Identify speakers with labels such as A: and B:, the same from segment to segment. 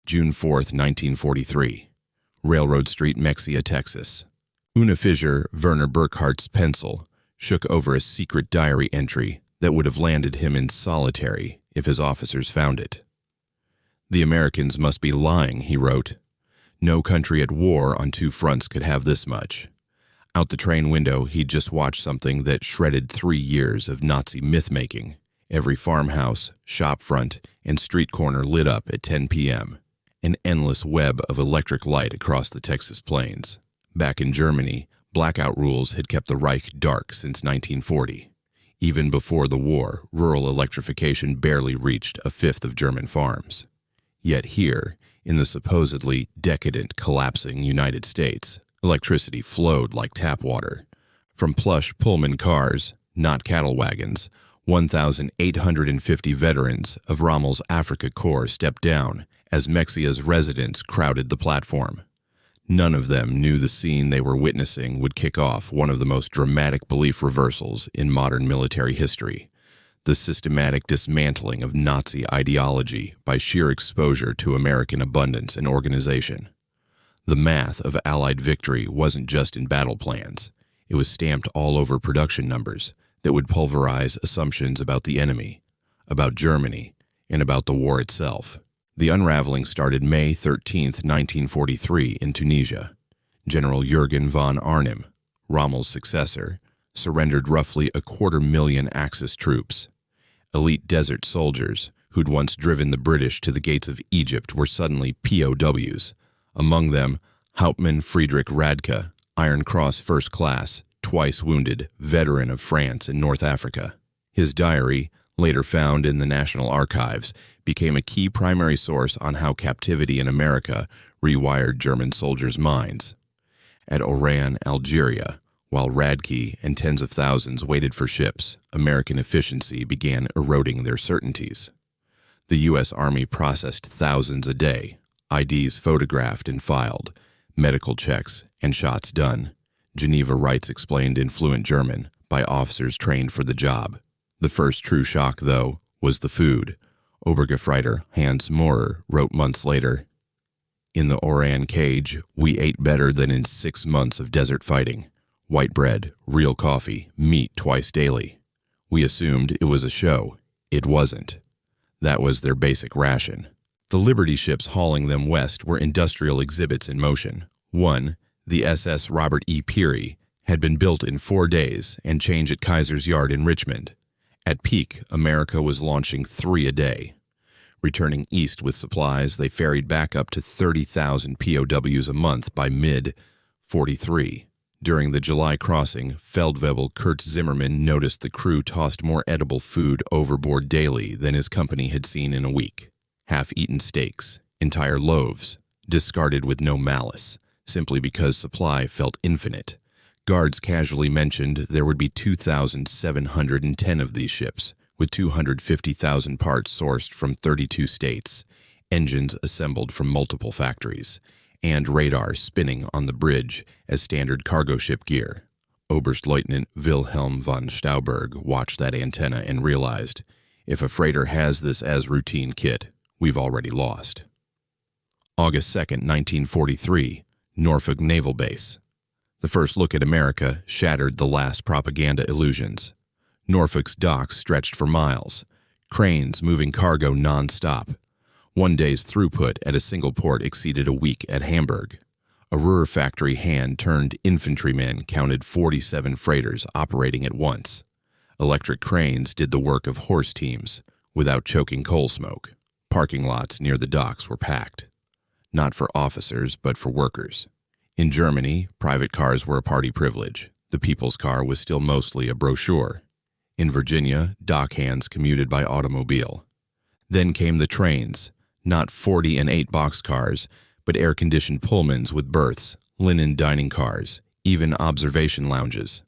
A: June 4, 1943. Railroad Street, Mexia, Texas. Unafizier Verner Burkhart's pencil shook over a secret diary entry that would have landed him in solitary if his officers found it. "The Americans must be lying," he wrote. "No country at war on two fronts could have this much." Out the train window, he'd just watched something that shredded 3 years of Nazi myth-making. Every farmhouse, shopfront, and street corner lit up at 10 p.m. An endless web of electric light across the Texas plains. Back in Germany, blackout rules had kept the Reich dark since 1940. Even before the war, rural electrification barely reached a fifth of German farms. Yet here, in the supposedly decadent, collapsing United States, electricity flowed like tap water. From plush Pullman cars, not cattle wagons, 1,850 veterans of Rommel's Afrika Korps stepped down as Mexia's residents crowded the platform. None of them knew the scene they were witnessing would kick off one of the most dramatic belief reversals in modern military history: the systematic dismantling of Nazi ideology by sheer exposure to American abundance and organization. The math of Allied victory wasn't just in battle plans. It was stamped all over production numbers that would pulverize assumptions about the enemy, about Germany, and about the war itself. The unraveling started May 13, 1943, in Tunisia. General Jürgen von Arnim, Rommel's successor, surrendered roughly 250,000 Axis troops. Elite desert soldiers who'd once driven the British to the gates of Egypt were suddenly POWs. Among them, Hauptmann Friedrich Radke, Iron Cross First Class, twice wounded, veteran of France and North Africa. His diary, later found in the National Archives, became a key primary source on how captivity in America rewired German soldiers' minds. At Oran, Algeria, while Radke and tens of thousands waited for ships, American efficiency began eroding their certainties. The U.S. Army processed thousands a day, IDs photographed and filed, medical checks and shots done. Geneva rights explained in fluent German by officers trained for the job. The first true shock, though, was the food. Obergefreiter Hans Maurer wrote months later, "In the Oran cage, we ate better than in 6 months of desert fighting. White bread, real coffee, meat twice daily. We assumed it was a show. It wasn't. That was their basic ration." The Liberty ships hauling them west were industrial exhibits in motion. One, the SS Robert E. Peary, had been built in 4 days and changed at Kaiser's Yard in Richmond. At peak, America was launching 3 a day. Returning east with supplies, they ferried back up to 30,000 POWs a month by mid-43. During the July crossing, Feldwebel Kurt Zimmermann noticed the crew tossed more edible food overboard daily than his company had seen in a week. Half-eaten steaks, entire loaves, discarded with no malice, simply because supply felt infinite. Guards casually mentioned there would be 2,710 of these ships, with 250,000 parts sourced from 32 states, engines assembled from multiple factories, and radar spinning on the bridge as standard cargo ship gear. Oberstleutnant Wilhelm von Stauberg watched that antenna and realized, if a freighter has this as routine kit, we've already lost. August 2, 1943, Norfolk Naval Base. The first look at America shattered the last propaganda illusions. Norfolk's docks stretched for miles, cranes moving cargo non-stop. One day's throughput at a single port exceeded a week at Hamburg. A Ruhr factory hand-turned infantrymen counted 47 freighters operating at once. Electric cranes did the work of horse teams without choking coal smoke. Parking lots near the docks were packed. Not for officers, but for workers. In Germany, private cars were a party privilege. The people's car was still mostly a brochure. In Virginia, dock hands commuted by automobile. Then came the trains, not 40 and 8 boxcars, but air-conditioned Pullmans with berths, linen dining cars, even observation lounges.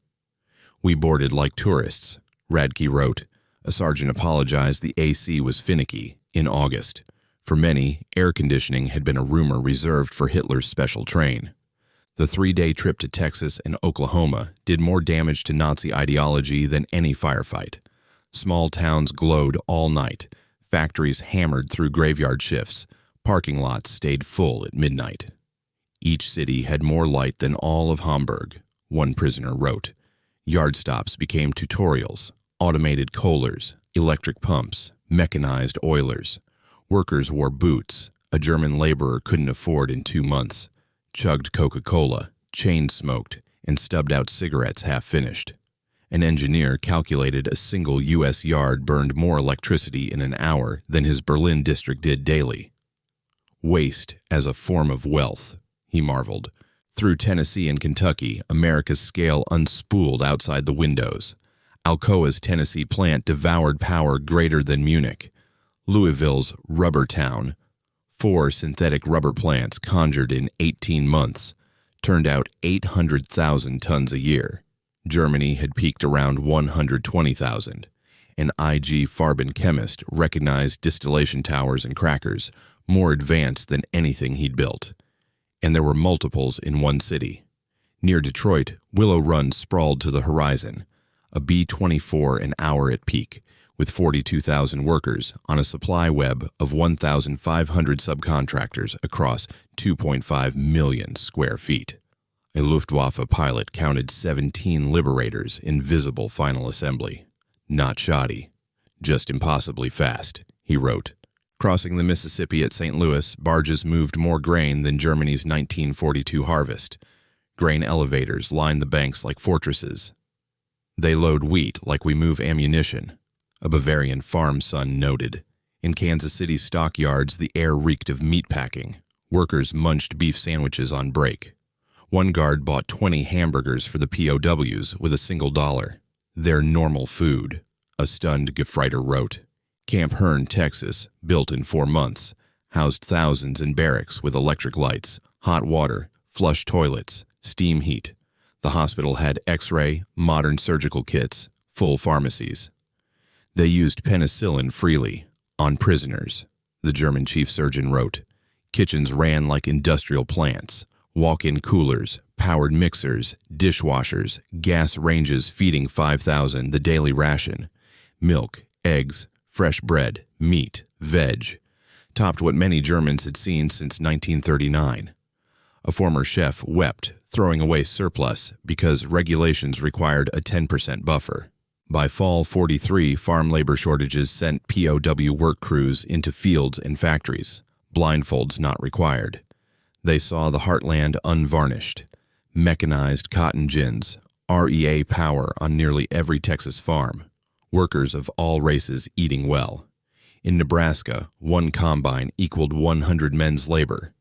A: "We boarded like tourists," Radke wrote. A sergeant apologized the AC was finicky in August. For many, air conditioning had been a rumor reserved for Hitler's special train. The 3-day trip to Texas and Oklahoma did more damage to Nazi ideology than any firefight. Small towns glowed all night, factories hammered through graveyard shifts, Parking lots stayed full at midnight. Each city had more light than all of Hamburg, one prisoner wrote. Yard stops became tutorials, automated kohlers, electric pumps, mechanized oilers. Workers wore boots a German laborer couldn't afford in 2 months, chugged Coca-Cola, chain-smoked, and stubbed out cigarettes half-finished. An engineer calculated a single U.S. yard burned more electricity in an hour than his Berlin district did daily. Waste as a form of wealth, he marveled. Through Tennessee and Kentucky, America's scale unspooled outside the windows. Alcoa's Tennessee plant devoured power greater than Munich. Louisville's Rubber Town, 4 synthetic rubber plants conjured in 18 months, turned out 800,000 tons a year. Germany had peaked around 120,000. An IG Farben chemist recognized distillation towers and crackers more advanced than anything he'd built. And there were multiples in one city. Near Detroit, Willow Run sprawled to the horizon, a B-24 an hour at peak, with 42,000 workers on a supply web of 1,500 subcontractors across 2.5 million square feet. A Luftwaffe pilot counted 17 Liberators in visible final assembly. Not shoddy, just impossibly fast, he wrote. Crossing the Mississippi at St. Louis, barges moved more grain than Germany's 1942 harvest. Grain elevators lined the banks like fortresses. They load wheat like we move ammunition, a Bavarian farm son noted. In Kansas City stockyards, the air reeked of meat packing. Workers munched beef sandwiches on break. One guard bought 20 hamburgers for the POWs with $1. Their normal food, a stunned Gefreiter wrote. Camp Hearn, Texas, built in 4 months, housed thousands in barracks with electric lights, hot water, flush toilets, steam heat. The hospital had X-ray, modern surgical kits, full pharmacies. They used penicillin freely, on prisoners, the German chief surgeon wrote. Kitchens ran like industrial plants, walk-in coolers, powered mixers, dishwashers, gas ranges feeding 5,000 the daily ration. Milk, eggs, fresh bread, meat, veg, topped what many Germans had seen since 1939. A former chef wept, throwing away surplus because regulations required a 10% buffer. By fall 43, farm labor shortages sent POW work crews into fields and factories, blindfolds not required. They saw the heartland unvarnished. Mechanized cotton gins, REA power on nearly every Texas farm. Workers of all races eating well. In Nebraska, 1 combine equaled 100 men's labor.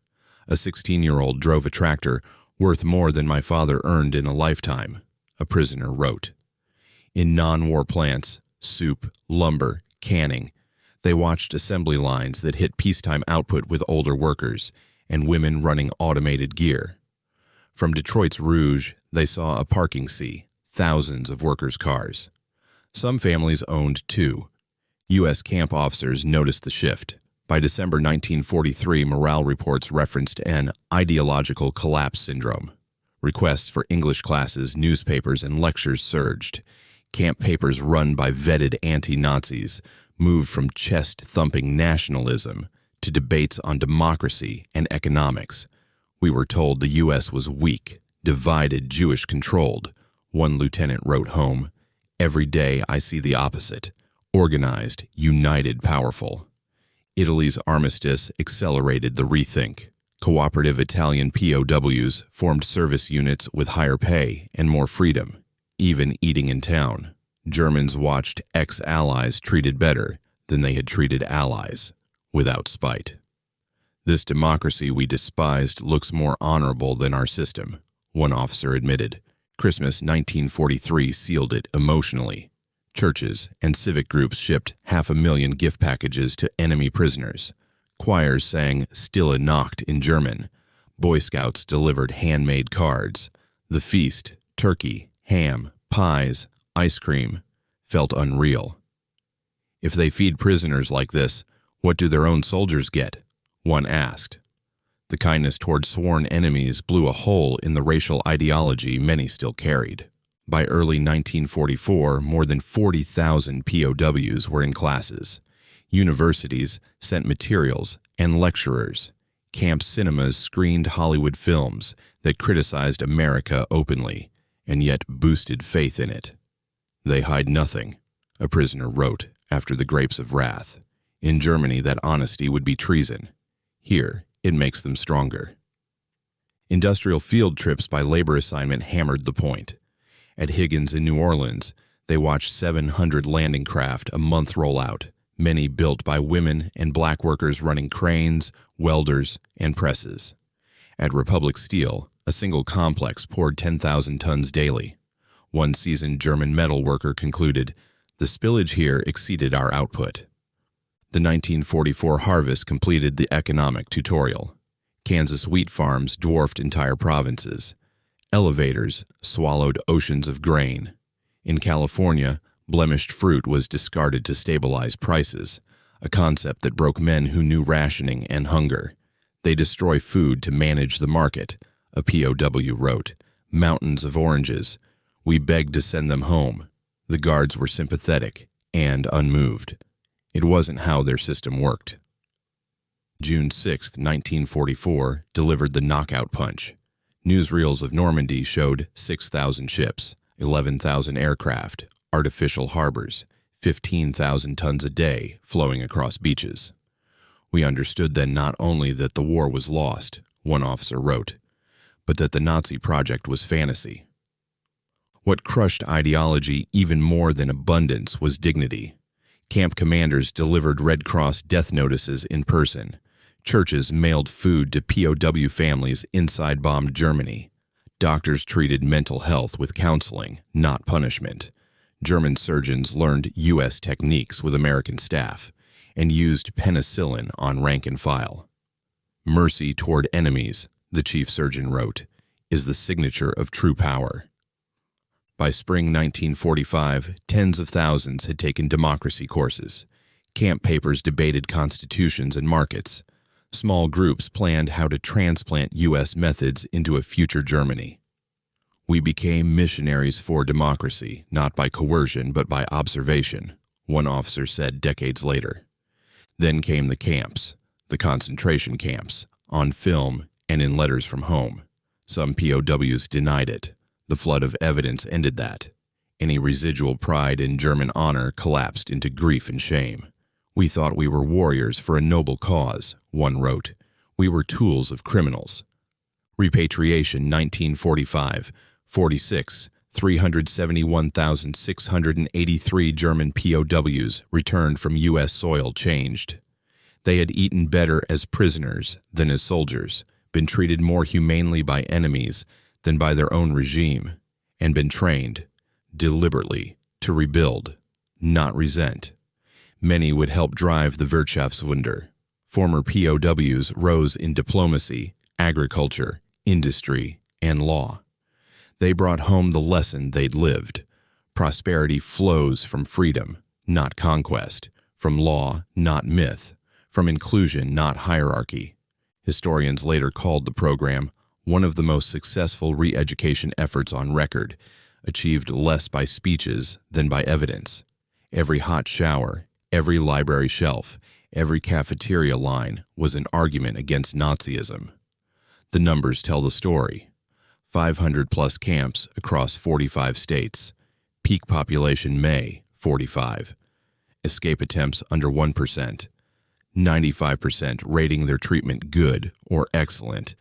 A: A 16-year-old drove a tractor worth more than my father earned in a lifetime, a prisoner wrote. In non-war plants, soup, lumber, canning, they watched assembly lines that hit peacetime output with older workers and women running automated gear. From Detroit's Rouge, they saw a parking sea, thousands of workers' cars. Some families owned 2. U.S. camp officers noticed the shift. By December 1943, morale reports referenced an ideological collapse syndrome. Requests for English classes, newspapers, and lectures surged. Camp papers run by vetted anti-Nazis moved from chest-thumping nationalism to debates on democracy and economics. We were told the U.S. was weak, divided, Jewish-controlled. One lieutenant wrote home, "Every day I see the opposite. Organized, united, powerful." Italy's armistice accelerated the rethink. Cooperative Italian POWs formed service units with higher pay and more freedom, even eating in town. Germans watched ex-allies treated better than they had treated allies, without spite. This democracy we despised looks more honorable than our system, one officer admitted. Christmas 1943 sealed it emotionally. Churches and civic groups shipped 500,000 gift packages to enemy prisoners. Choirs sang Stille Nacht in German. Boy Scouts delivered handmade cards. The feast, turkey, ham, pies, ice cream, felt unreal. If they feed prisoners like this, what do their own soldiers get? One asked. The kindness toward sworn enemies blew a hole in the racial ideology many still carried. By early 1944, more than 40,000 POWs were in classes. Universities sent materials and lecturers. Camp cinemas screened Hollywood films that criticized America openly and yet boosted faith in it. "They hide nothing," a prisoner wrote after the Grapes of Wrath. In Germany, that honesty would be treason. Here, it makes them stronger. Industrial field trips by labor assignment hammered the point. At Higgins in New Orleans, they watched 700 landing craft a month roll out, many built by women and black workers running cranes, welders, and presses. At Republic Steel, a single complex poured 10,000 tons daily. One seasoned German metal worker concluded, "The spillage here exceeded our output." The 1944 harvest completed the economic tutorial. Kansas wheat farms dwarfed entire provinces. Elevators swallowed oceans of grain. In California, blemished fruit was discarded to stabilize prices, a concept that broke men who knew rationing and hunger. "They destroy food to manage the market," a POW wrote. "Mountains of oranges. We begged to send them home." The guards were sympathetic and unmoved. It wasn't how their system worked. June 6, 1944, delivered the knockout punch. Newsreels of Normandy showed 6,000 ships, 11,000 aircraft, artificial harbors, 15,000 tons a day flowing across beaches. "We understood then not only that the war was lost," one officer wrote, "but that the Nazi project was fantasy." What crushed ideology even more than abundance was dignity. Camp commanders delivered Red Cross death notices in person. Churches mailed food to POW families inside bombed Germany. Doctors treated mental health with counseling, not punishment. German surgeons learned U.S. techniques with American staff and used penicillin on rank and file. "Mercy toward enemies," the chief surgeon wrote, "is the signature of true power." By spring 1945, tens of thousands had taken democracy courses. Camp papers debated constitutions and markets. Small groups planned how to transplant U.S. methods into a future Germany. "We became missionaries for democracy, not by coercion but by observation," one officer said decades later. Then came the camps, the concentration camps, on film and in letters from home. Some POWs denied it. The flood of evidence ended that. Any residual pride in German honor collapsed into grief and shame. "We thought we were warriors for a noble cause," one wrote. "We were tools of criminals." Repatriation 1945, 46, 371,683 German POWs returned from U.S. soil changed. They had eaten better as prisoners than as soldiers, been treated more humanely by enemies than by their own regime, and been trained, deliberately, to rebuild, not resent. Many would help drive the Wirtschaftswunder. Former POWs rose in diplomacy, agriculture, industry, and law. They brought home the lesson they'd lived. Prosperity flows from freedom, not conquest, from law, not myth, from inclusion, not hierarchy. Historians later called the program one of the most successful re-education efforts on record, achieved less by speeches than by evidence. Every hot shower, every library shelf, every cafeteria line was an argument against Nazism. The numbers tell the story. 500-plus camps across 45 states. Peak population May, 45. Escape attempts under 1%. 95% rating their treatment good or excellent.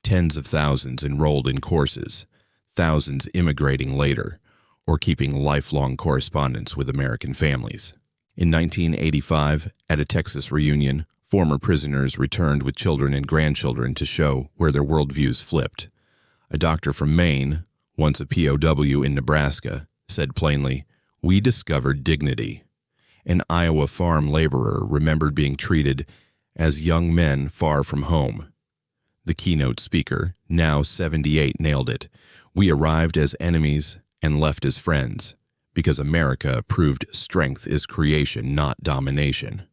A: Tens of thousands enrolled in courses. Thousands immigrating later, or keeping lifelong correspondence with American families. In 1985, at a Texas reunion, former prisoners returned with children and grandchildren to show where their worldviews flipped. A doctor from Maine, once a POW in Nebraska, said plainly, "We discovered dignity." An Iowa farm laborer remembered being treated as young men far from home. The keynote speaker, now 78, nailed it. "We arrived as enemies and left as friends, because America proved strength is creation, not domination."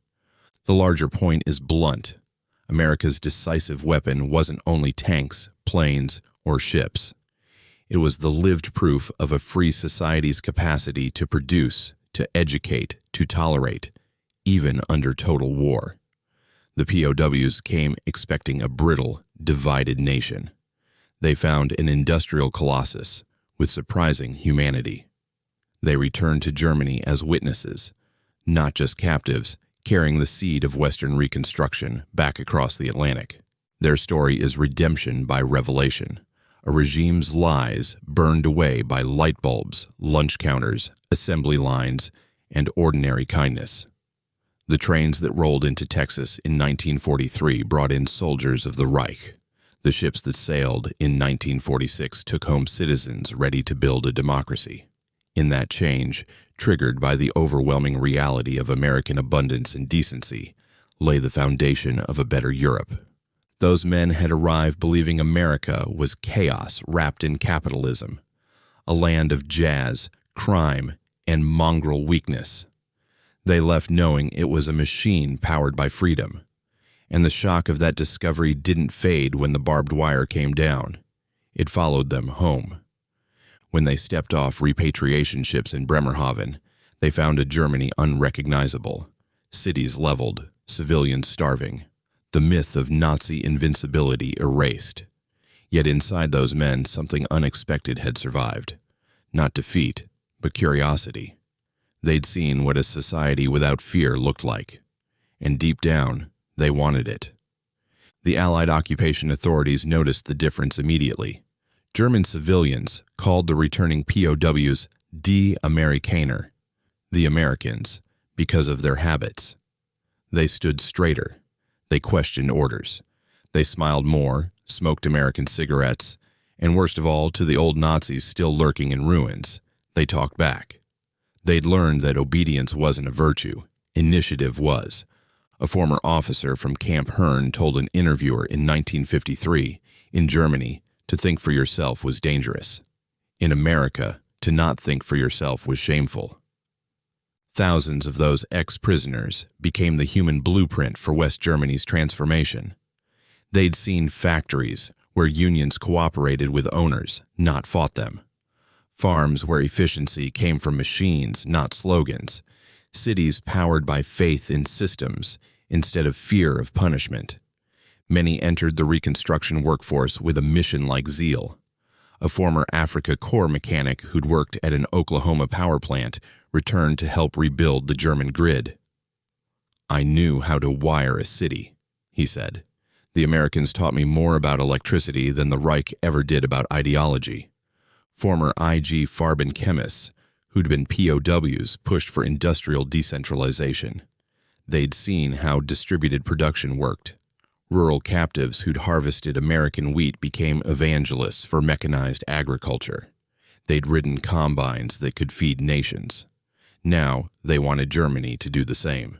A: The larger point is blunt. America's decisive weapon wasn't only tanks, planes, or ships. It was the lived proof of a free society's capacity to produce, to educate, to tolerate, even under total war. The POWs came expecting a brittle, divided nation. They found an industrial colossus with surprising humanity. They returned to Germany as witnesses, not just captives, carrying the seed of Western Reconstruction back across the Atlantic. Their story is redemption by revelation, a regime's lies burned away by light bulbs, lunch counters, assembly lines, and ordinary kindness. The trains that rolled into Texas in 1943 brought in soldiers of the Reich. The ships that sailed in 1946 took home citizens ready to build a democracy. In that change, triggered by the overwhelming reality of American abundance and decency, lay the foundation of a better Europe. Those men had arrived believing America was chaos wrapped in capitalism, a land of jazz, crime, and mongrel weakness. They left knowing it was a machine powered by freedom, and the shock of that discovery didn't fade when the barbed wire came down. It followed them home. When they stepped off repatriation ships in Bremerhaven, they found a Germany unrecognizable, cities leveled, civilians starving, the myth of Nazi invincibility erased. Yet inside those men, something unexpected had survived. Not defeat, but curiosity. They'd seen what a society without fear looked like, and deep down, they wanted it. The Allied occupation authorities noticed the difference immediately. German civilians called the returning POWs Die Amerikaner, the Americans, because of their habits. They stood straighter. They questioned orders. They smiled more, smoked American cigarettes, and worst of all, to the old Nazis still lurking in ruins, they talked back. They'd learned that obedience wasn't a virtue, initiative was. A former officer from Camp Herne told an interviewer in 1953, in Germany, to think for yourself was dangerous. In America, to not think for yourself was shameful. Thousands of those ex-prisoners became the human blueprint for West Germany's transformation. They'd seen factories where unions cooperated with owners, not fought them. Farms where efficiency came from machines, not slogans. Cities powered by faith in systems instead of fear of punishment. Many entered the Reconstruction workforce with a mission-like zeal. A former Afrika Korps mechanic who'd worked at an Oklahoma power plant returned to help rebuild the German grid. "I knew how to wire a city," he said. "The Americans taught me more about electricity than the Reich ever did about ideology." Former IG Farben chemists who'd been POWs pushed for industrial decentralization. They'd seen how distributed production worked. Rural captives who'd harvested American wheat became evangelists for mechanized agriculture. They'd ridden combines that could feed nations. Now they wanted Germany to do the same.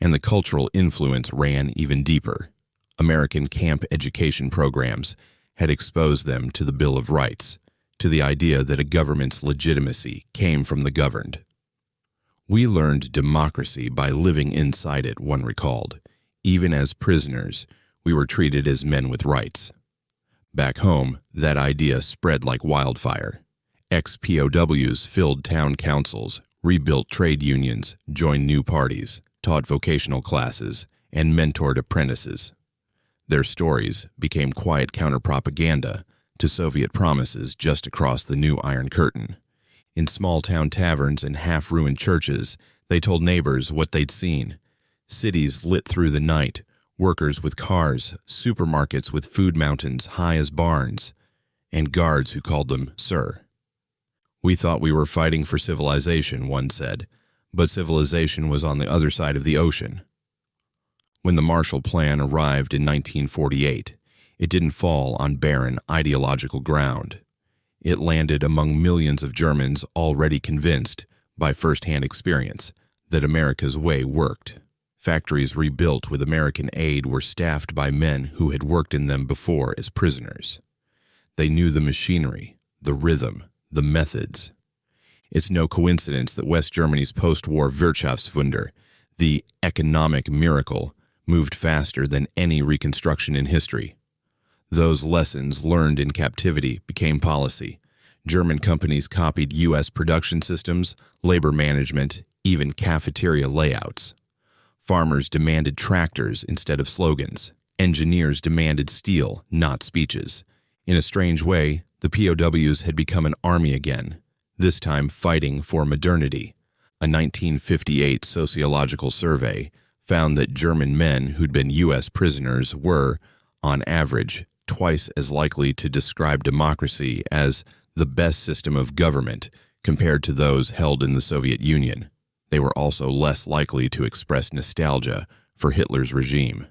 A: And the cultural influence ran even deeper. American camp education programs had exposed them to the Bill of Rights, to the idea that a government's legitimacy came from the governed. "We learned democracy by living inside it," one recalled. "Even as prisoners, we were treated as men with rights." Back home, that idea spread like wildfire. Ex-POWs filled town councils, rebuilt trade unions, joined new parties, taught vocational classes, and mentored apprentices. Their stories became quiet counter-propaganda to Soviet promises just across the new Iron Curtain. In small-town taverns and half-ruined churches, they told neighbors what they'd seen. Cities lit through the night, workers with cars, supermarkets with food mountains high as barns, and guards who called them sir. "We thought we were fighting for civilization," one said, "but civilization was on the other side of the ocean." When the Marshall Plan arrived in 1948, it didn't fall on barren ideological ground. It landed among millions of Germans already convinced, by first-hand experience, that America's way worked. Factories rebuilt with American aid were staffed by men who had worked in them before as prisoners. They knew the machinery, the rhythm, the methods. It's no coincidence that West Germany's post-war Wirtschaftswunder, the economic miracle, moved faster than any reconstruction in history. Those lessons learned in captivity became policy. German companies copied U.S. production systems, labor management, even cafeteria layouts. Farmers demanded tractors instead of slogans. Engineers demanded steel, not speeches. In a strange way, the POWs had become an army again, this time fighting for modernity. A 1958 sociological survey found that German men who'd been U.S. prisoners were, on average, twice as likely to describe democracy as the best system of government compared to those held in the Soviet Union. They were also less likely to express nostalgia for Hitler's regime.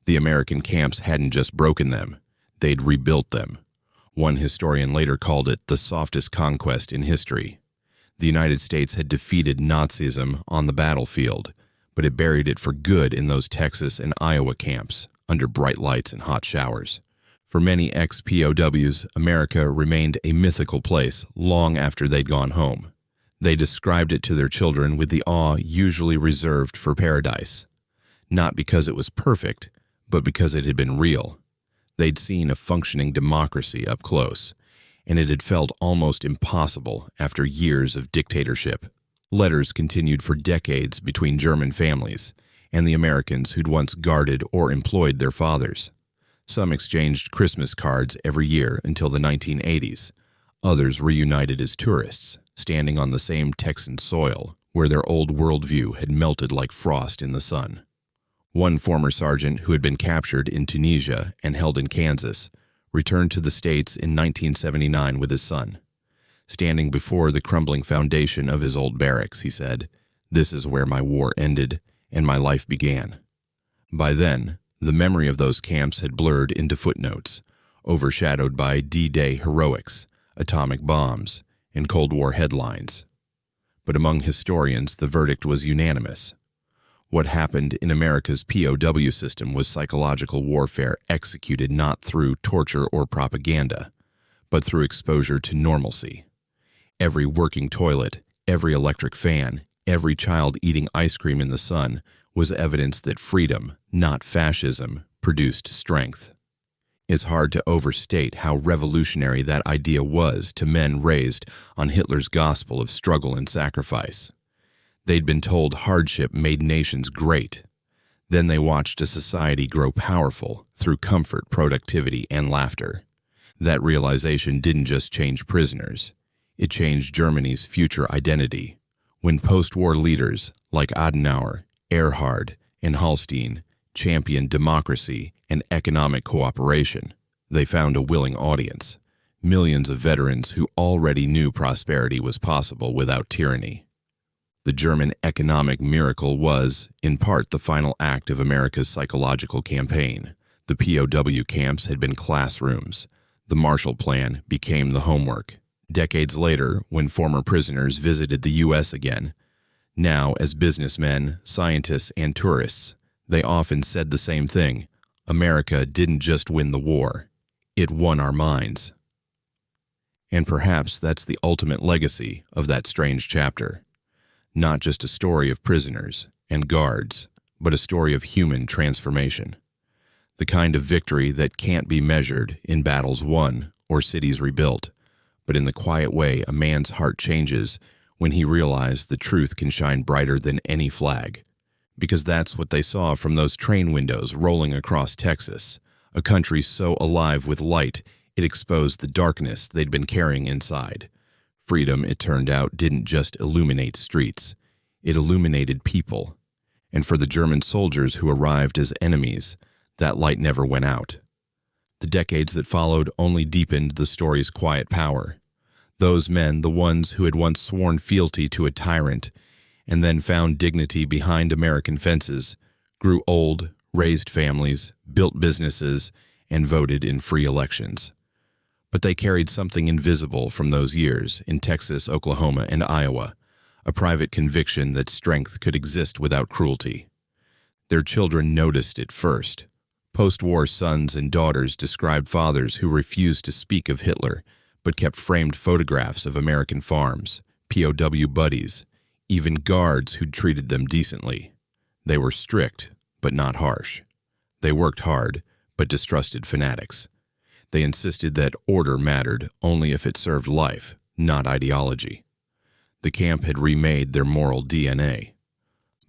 A: The American camps hadn't just broken them, they'd rebuilt them. One historian later called it the softest conquest in history. The United States had defeated Nazism on the battlefield, but it buried it for good in those Texas and Iowa camps, under bright lights and hot showers. For many ex-POWs, America remained a mythical place long after they'd gone home. They described it to their children with the awe usually reserved for paradise. Not because it was perfect, but because it had been real. They'd seen a functioning democracy up close, and it had felt almost impossible after years of dictatorship. Letters continued for decades between German families and the Americans who'd once guarded or employed their fathers. Some exchanged Christmas cards every year until the 1980s. Others reunited as tourists, standing on the same Texan soil where their old worldview had melted like frost in the sun. One former sergeant who had been captured in Tunisia and held in Kansas returned to the States in 1979 with his son. Standing before the crumbling foundation of his old barracks, he said, "This is where my war ended and my life began." By then, the memory of those camps had blurred into footnotes, overshadowed by D-Day heroics, atomic bombs, and Cold War headlines. But among historians, the verdict was unanimous. What happened in America's POW system was psychological warfare executed not through torture or propaganda, but through exposure to normalcy. Every working toilet, every electric fan, every child eating ice cream in the sun was evidence that freedom, not fascism, produced strength. It's hard to overstate how revolutionary that idea was to men raised on Hitler's gospel of struggle and sacrifice. They'd been told hardship made nations great. Then they watched a society grow powerful through comfort, productivity, and laughter. That realization didn't just change prisoners. It changed Germany's future identity. When post-war leaders like Adenauer, Erhard, and Hallstein championed democracy and economic cooperation, they found a willing audience, millions of veterans who already knew prosperity was possible without tyranny. The German economic miracle was, in part, the final act of America's psychological campaign. The POW camps had been classrooms. The Marshall Plan became the homework. Decades later, when former prisoners visited the U.S. again, now as businessmen, scientists, and tourists, they often said the same thing: America didn't just win the war, it won our minds. And perhaps that's the ultimate legacy of that strange chapter. Not just a story of prisoners and guards, but a story of human transformation. The kind of victory that can't be measured in battles won or cities rebuilt, but in the quiet way a man's heart changes when he realizes the truth can shine brighter than any flag. Because that's what they saw from those train windows rolling across Texas, a country so alive with light it exposed the darkness they'd been carrying inside. Freedom, it turned out, didn't just illuminate streets. It illuminated people. And for the German soldiers who arrived as enemies, that light never went out. The decades that followed only deepened the story's quiet power. Those men, the ones who had once sworn fealty to a tyrant and then found dignity behind American fences, grew old, raised families, built businesses, and voted in free elections. But they carried something invisible from those years in Texas, Oklahoma, and Iowa, a private conviction that strength could exist without cruelty. Their children noticed it first. Post-war sons and daughters described fathers who refused to speak of Hitler, but kept framed photographs of American farms, POW buddies, even guards who'd treated them decently. They were strict, but not harsh. They worked hard, but distrusted fanatics. They insisted that order mattered only if it served life, not ideology. The camp had remade their moral DNA.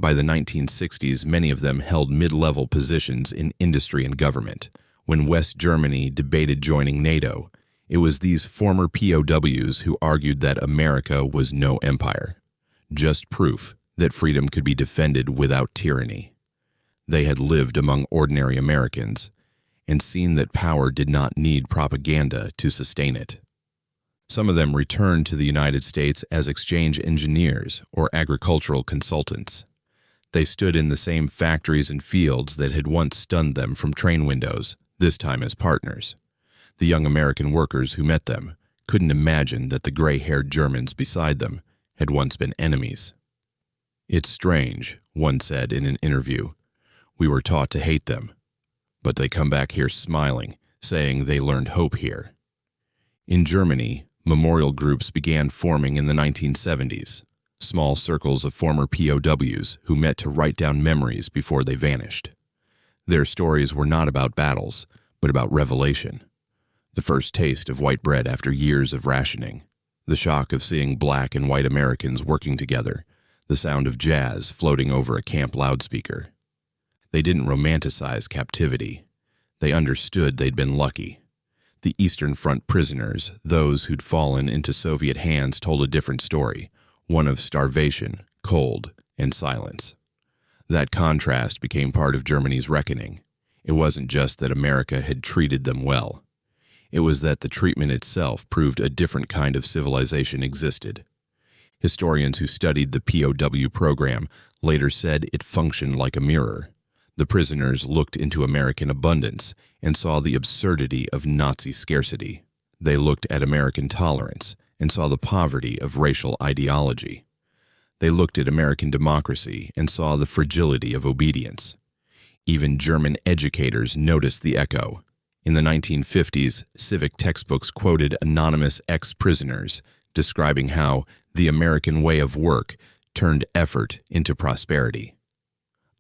A: By the 1960s, many of them held mid-level positions in industry and government. When West Germany debated joining NATO, it was these former POWs who argued that America was no empire, just proof that freedom could be defended without tyranny. They had lived among ordinary Americans and seen that power did not need propaganda to sustain it. Some of them returned to the United States as exchange engineers or agricultural consultants. They stood in the same factories and fields that had once stunned them from train windows, this time as partners. The young American workers who met them couldn't imagine that the gray-haired Germans beside them had once been enemies. "It's strange," one said in an interview. "We were taught to hate them, but they come back here smiling, saying they learned hope here." In Germany, memorial groups began forming in the 1970s, small circles of former POWs who met to write down memories before they vanished. Their stories were not about battles, but about revelation. The first taste of white bread after years of rationing, the shock of seeing black and white Americans working together, the sound of jazz floating over a camp loudspeaker. They didn't romanticize captivity. They understood they'd been lucky. The Eastern Front prisoners, those who'd fallen into Soviet hands, told a different story, one of starvation, cold, and silence. That contrast became part of Germany's reckoning. It wasn't just that America had treated them well. It was that the treatment itself proved a different kind of civilization existed. Historians who studied the POW program later said it functioned like a mirror. The prisoners looked into American abundance and saw the absurdity of Nazi scarcity. They looked at American tolerance and saw the poverty of racial ideology. They looked at American democracy and saw the fragility of obedience. Even German educators noticed the echo. In the 1950s, civic textbooks quoted anonymous ex-prisoners describing how the American way of work turned effort into prosperity.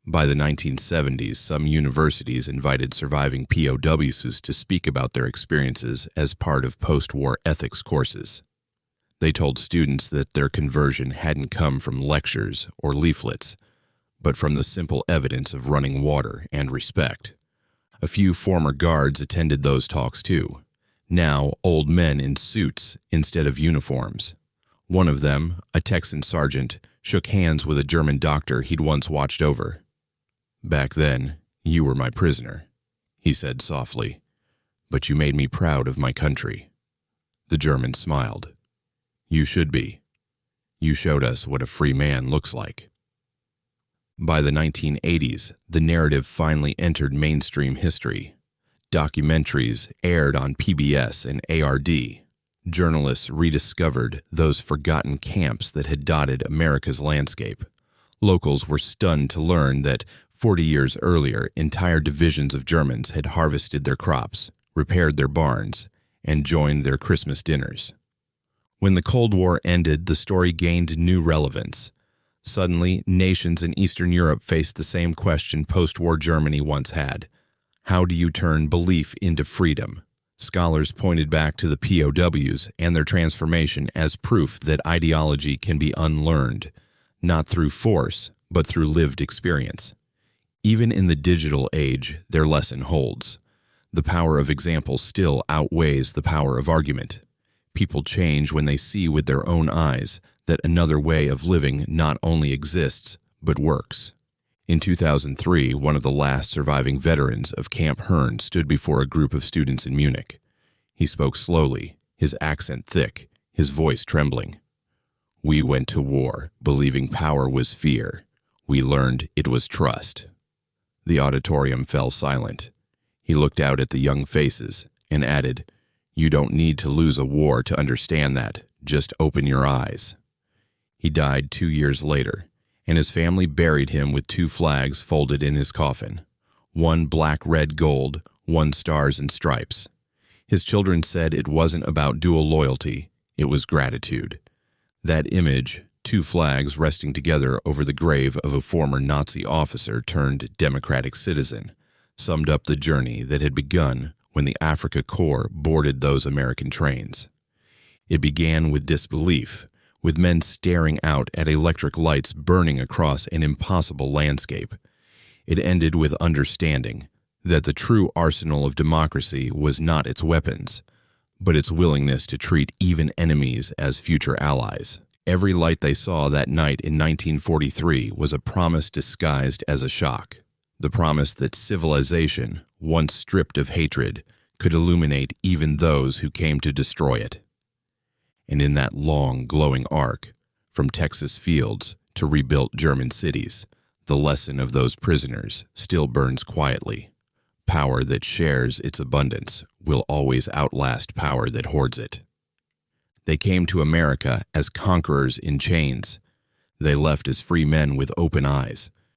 A: By the 1970s, some universities invited surviving POWs to speak about their experiences as part of post-war ethics courses. They told students that their conversion hadn't come from lectures or leaflets, but from the simple evidence of running water and respect. A few former guards attended those talks too, now old men in suits instead of uniforms. One of them, a Texan sergeant, shook hands with a German doctor he'd once watched over. "Back then, you were my prisoner," he said softly, "but you made me proud of my country." The German smiled. "You should be. You showed us what a free man looks like." By the 1980s, the narrative finally entered mainstream history. Documentaries aired on PBS and ARD. Journalists rediscovered those forgotten camps that had dotted America's landscape. Locals were stunned to learn that 40 years earlier, entire divisions of Germans had harvested their crops, repaired their barns, and joined their Christmas dinners. When the Cold War ended, the story gained new relevance. Suddenly, nations in Eastern Europe faced the same question post-war Germany once had. How do you turn belief into freedom? Scholars pointed back to the POWs and their transformation as proof that ideology can be unlearned, not through force, but through lived experience. Even in the digital age, their lesson holds. The power of example still outweighs the power of argument. People change when they see with their own eyes that another way of living not only exists, but works. In 2003, one of the last surviving veterans of Camp Hearn stood before a group of students in Munich. He spoke slowly, his accent thick, his voice trembling. "We went to war, believing power was fear. We learned it was trust." The auditorium fell silent. He looked out at the young faces and added, "You don't need to lose a war to understand that. Just open your eyes." He died 2 years later, and his family buried him with 2 flags folded in his coffin. One black, red, gold, one stars and stripes. His children said it wasn't about dual loyalty, it was gratitude. That image, 2 flags resting together over the grave of a former Nazi officer turned democratic citizen, summed up the journey that had begun when the Afrika Korps boarded those American trains. It began with disbelief, with men staring out at electric lights burning across an impossible landscape. It ended with understanding that the true arsenal of democracy was not its weapons, but its willingness to treat even enemies as future allies. Every light they saw that night in 1943 was a promise disguised as a shock. The promise that civilization, once stripped of hatred, could illuminate even those who came to destroy it. And in that long, glowing arc, from Texas fields to rebuilt German cities, the lesson of those prisoners still burns quietly. Power that shares its abundance will always outlast power that hoards it. They came to America as conquerors in chains. They left as free men with open eyes,